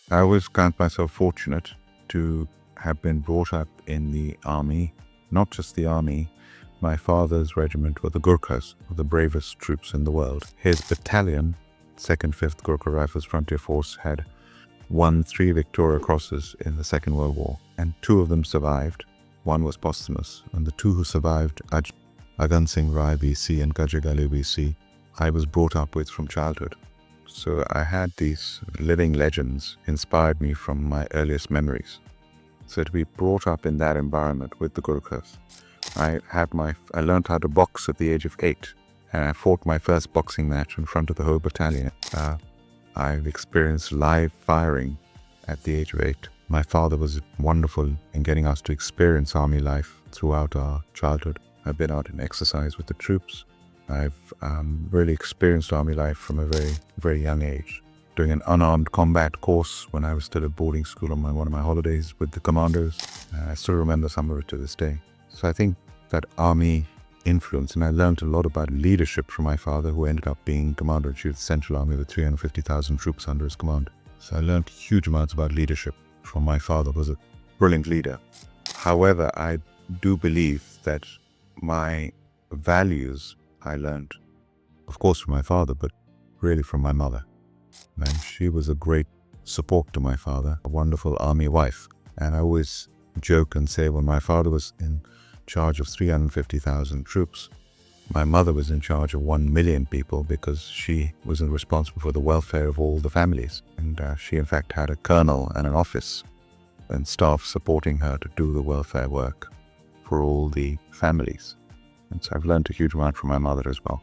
I always count myself fortunate to have been brought up in the army, not just the army. My father's regiment were the Gurkhas, the bravest troops in the world. His battalion, 2nd 5th Gurkha Rifles Frontier Force, had won 3 Victoria Crosses in the Second World War, and 2 of them survived. One was posthumous, and the 2 who survived, Agan Singh Rai BC and Gajagali BC, I was brought up with from childhood. So I had these living legends inspired me from my earliest memories. So to be brought up in that environment with the Gurkhas, I learned how to box at the age of 8, and I fought my first boxing match in front of the whole battalion. I've experienced live firing at the age of 8. My father was wonderful in getting us to experience army life throughout our childhood. I've been out in exercise with the troops. I've really experienced army life from a very, very young age. Doing an unarmed combat course when I was still at boarding school on one of my holidays with the commandos. I still remember some of it to this day. So I think that army influence, and I learned a lot about leadership from my father, who ended up being Commander-in-Chief of the Central Army with 350,000 troops under his command. So I learned huge amounts about leadership from my father, who was a brilliant leader. However, I do believe that my values I learned, of course, from my father, but really from my mother. And she was a great support to my father, a wonderful army wife. And I always joke and say, when my father was in charge of 350,000 troops, my mother was in charge of 1 million people, because she was responsible for the welfare of all the families. And she in fact had a colonel and an office and staff supporting her to do the welfare work for all the families. And so I've learned a huge amount from my mother as well.